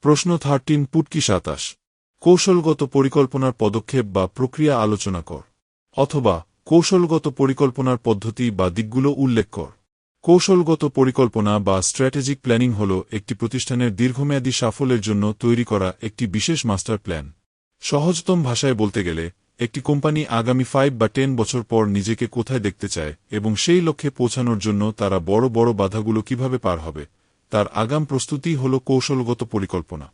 প্রশ্ন 13 পুটকি 27 কৌশলগত পরিকল্পনার পদক্ষেপ বা প্রক্রিয়া আলোচনা কর, অথবা কৌশলগত পরিকল্পনার পদ্ধতি বা দিকগুলো উল্লেখ কর। কৌশলগত পরিকল্পনা বা স্ট্র্যাটেজিক প্ল্যানিং হল একটি প্রতিষ্ঠানের দীর্ঘমেয়াদী সাফল্যের জন্য তৈরি করা একটি বিশেষ মাস্টার প্ল্যান। সহজতম ভাষায় বলতে গেলে, একটি কোম্পানি আগামী 5 বা 10 বছর পর নিজেকে কোথায় দেখতে চায় এবং সেই লক্ষ্যে পৌঁছানোর জন্য তারা বড় বড় বাধাগুলো কিভাবে পার হবে, তার আগাম প্রস্তুতি হল কৌশলগত পরিকল্পনা।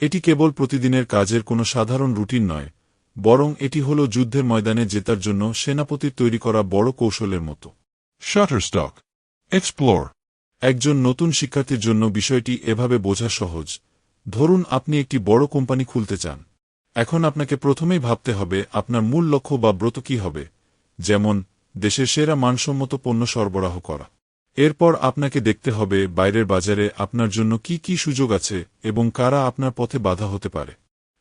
এটি কেবল প্রতিদিনের কাজের কোনো সাধারণ রুটিন নয়, বরং এটি হল যুদ্ধের ময়দানে জেতার জন্য সেনাপতির তৈরি করা বড় কৌশলের মতো। Shutterstock. Explore. একজন নতুন শিক্ষার্থীর জন্য বিষয়টি এভাবে বোঝা সহজ। ধরুন আপনি একটি বড় কোম্পানি খুলতে চান। এখন আপনাকে প্রথমেই ভাবতে হবে আপনার মূল লক্ষ্য বা ব্রত কী হবে, যেমন দেশের সেরা মানসম্মত পণ্য সরবরাহ করা। এরপর আপনাকে দেখতে হবে বাইরের বাজারে আপনার জন্য কি কি সুযোগ আছে এবং কারা আপনার পথে বাধা হতে পারে।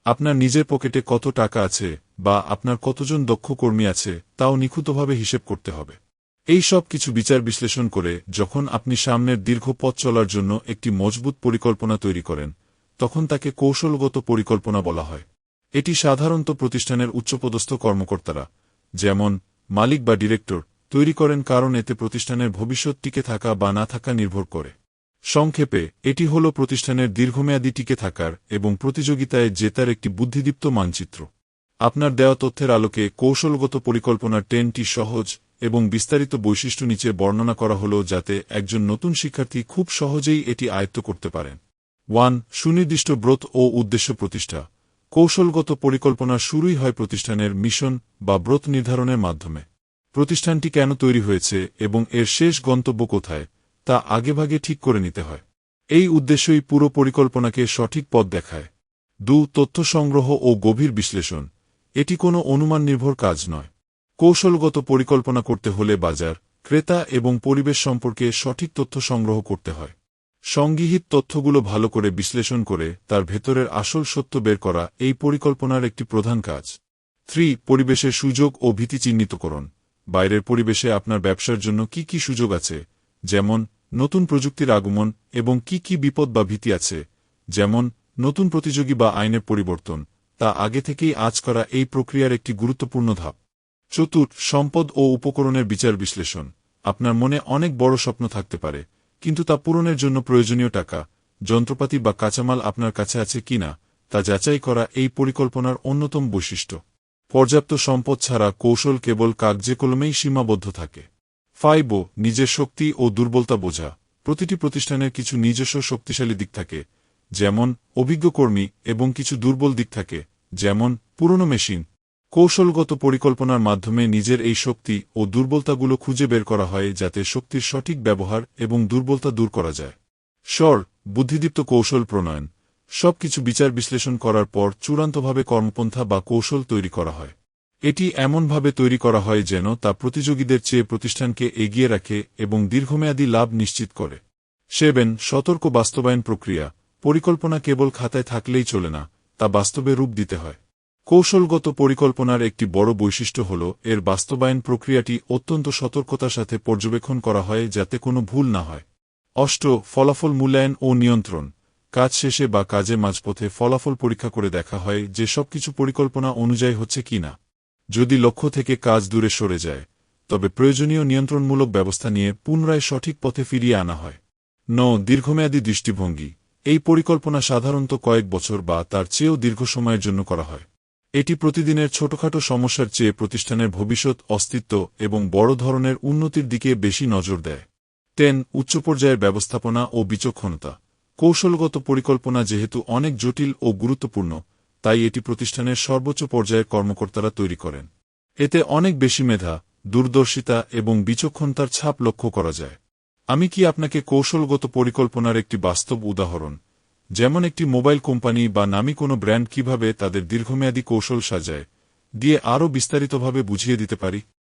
আপনার নিজের পকেটে কত টাকা আছে বা আপনার কতজন দক্ষ কর্মী আছে তাও নিখুঁতভাবে হিসেব করতে হবে। এই সব কিছু বিচার বিশ্লেষণ করে যখন আপনি সামনের দীর্ঘ পথ চলার জন্য একটি মজবুত পরিকল্পনা তৈরি করেন, তখন তাকে কৌশলগত পরিকল্পনা বলা হয়। এটি সাধারণত প্রতিষ্ঠানের উচ্চপদস্থ কর্মকর্তারা, যেমন মালিক বা ডিরেক্টর, তৈরি করেন, কারণ এতে প্রতিষ্ঠানের ভবিষ্যৎ টিকে থাকা বা না থাকা নির্ভর করে। সংক্ষেপে, এটি হল প্রতিষ্ঠানের দীর্ঘমেয়াদী টিকে থাকার এবং প্রতিযোগিতায় জেতার একটি বুদ্ধিদীপ্ত মানচিত্র। আপনার দেওয়া তথ্যের আলোকে কৌশলগত পরিকল্পনার 10টি সহজ এবং বিস্তারিত বৈশিষ্ট্য নিচে বর্ণনা করা হল, যাতে একজন নতুন শিক্ষার্থী খুব সহজেই এটি আয়ত্ত করতে পারেন। 1. সুনির্দিষ্ট ব্রত ও উদ্দেশ্য প্রতিষ্ঠা। কৌশলগত পরিকল্পনার শুরুই হয় প্রতিষ্ঠানের মিশন বা ব্রত নির্ধারণের মাধ্যমে। প্রতিষ্ঠানটি কেন তৈরি হয়েছে এবং এর শেষ গন্তব্য কোথায়, তা আগেভাগে ঠিক করে নিতে হয়। এই উদ্দেশ্যই পুরো পরিকল্পনাকে সঠিক পথ দেখায়। 2. তথ্য সংগ্রহ ও গভীর বিশ্লেষণ। এটি কোনো অনুমান নির্ভর কাজ নয়। কৌশলগত পরিকল্পনা করতে হলে বাজার, ক্রেতা এবং পরিবেশ সম্পর্কে সঠিক তথ্য সংগ্রহ করতে হয়। সংগৃহীত তথ্যগুলো ভালো করে বিশ্লেষণ করে তার ভেতরের আসল সত্য বের করা এই পরিকল্পনার একটি প্রধান কাজ। 3. পরিবেশের সুযোগ ও ভীতি চিহ্নিতকরণ। বাইরের পরিবেশে আপনার ব্যবসার জন্য কি কি সুযোগ আছে, যেমন নতুন প্রযুক্তির আগমন, এবং কি কি বিপদ বা ভীতি আছে, যেমন নতুন প্রতিযোগী বা আইনের পরিবর্তন, তা আগে থেকেই আঁচ করা এই প্রক্রিয়ার একটি গুরুত্বপূর্ণ ধাপ। 4. সম্পদ ও উপকরণের বিচার বিশ্লেষণ। আপনার মনে অনেক বড় স্বপ্ন থাকতে পারে, কিন্তু তা পূরণের জন্য প্রয়োজনীয় টাকা, যন্ত্রপাতি বা কাঁচামাল আপনার কাছে আছে কিনা তা যাচাই করা এই পরিকল্পনার অন্যতম বৈশিষ্ট্য। পর্যাপ্ত সম্পদ ছাড়া কৌশল কেবল কাগজে কলমেই সীমাবদ্ধ থাকে। 5. নিজের শক্তি ও দুর্বলতা বোঝা। প্রতিটি প্রতিষ্ঠানের কিছু নিজস্ব শক্তিশালী দিক থাকে, যেমন অভিজ্ঞ কর্মী, এবং কিছু দুর্বল দিক থাকে, যেমন পুরনো মেশিন। কৌশলগত পরিকল্পনার মাধ্যমে নিজের এই শক্তি ও দুর্বলতাগুলো খুঁজে বের করা হয়, যাতে শক্তির সঠিক ব্যবহার এবং দুর্বলতা দূর করা যায়। বুদ্ধিদীপ্ত কৌশল প্রণয়ন। সবকিছু বিচার বিশ্লেষণ করার পর চূড়ান্তভাবে কর্মপন্থা বা কৌশল তৈরি করা হয়। এটি এমনভাবে তৈরি করা হয় যেন তা প্রতিযোগীদের চেয়ে প্রতিষ্ঠানকে এগিয়ে রাখে এবং দীর্ঘমেয়াদী লাভ নিশ্চিত করে। 7. সতর্ক বাস্তবায়ন প্রক্রিয়া। পরিকল্পনা কেবল খাতায় থাকলেই চলে না, তা বাস্তবে রূপ দিতে হয়। কৌশলগত পরিকল্পনার একটি বড় বৈশিষ্ট্য হল এর বাস্তবায়ন প্রক্রিয়াটি অত্যন্ত সতর্কতার সাথে পর্যবেক্ষণ করা হয়, যাতে কোনো ভুল না হয়। 8. ফলাফল মূল্যায়ন ও নিয়ন্ত্রণ। কাজ শেষে বা কাজের মাঝপথে ফলাফল পরীক্ষা করে দেখা হয় যে সবকিছু পরিকল্পনা অনুযায়ী হচ্ছে কিনা। যদি লক্ষ্য থেকে কাজ দূরে সরে যায়, তবে প্রয়োজনীয় নিয়ন্ত্রণমূলক ব্যবস্থা নিয়ে পুনরায় সঠিক পথে ফিরিয়ে আনা হয়। 9. দীর্ঘমেয়াদী দৃষ্টিভঙ্গি। এই পরিকল্পনা সাধারণত কয়েক বছর বা তার চেয়েও দীর্ঘ সময়ের জন্য করা হয়। এটি প্রতিদিনের ছোটখাটো সমস্যার চেয়ে প্রতিষ্ঠানের ভবিষ্যৎ, অস্তিত্ব এবং বড় ধরনের উন্নতির দিকে বেশি নজর দেয়। 10. উচ্চ পর্যায়ের ব্যবস্থাপনা ও বিচক্ষণতা। কৌশলগত পরিকল্পনা যেহেতু অনেক জটিল ও গুরুত্বপূর্ণ, তাই এটি প্রতিষ্ঠানের সর্বোচ্চ পর্যায়ের কর্মকর্তারা তৈরি করেন। এতে অনেক বেশি মেধা, দূরদর্শিতা এবং বিচক্ষণতার ছাপ লক্ষ্য করা যায়। আমি কি আপনাকে কৌশলগত পরিকল্পনার একটি বাস্তব উদাহরণ, যেমন একটি মোবাইল কোম্পানি বা নামী কোনো ব্র্যান্ড কিভাবে তাদের দীর্ঘমেয়াদী কৌশল সাজায়, দিয়ে আরও বিস্তারিতভাবে বুঝিয়ে দিতে পারি?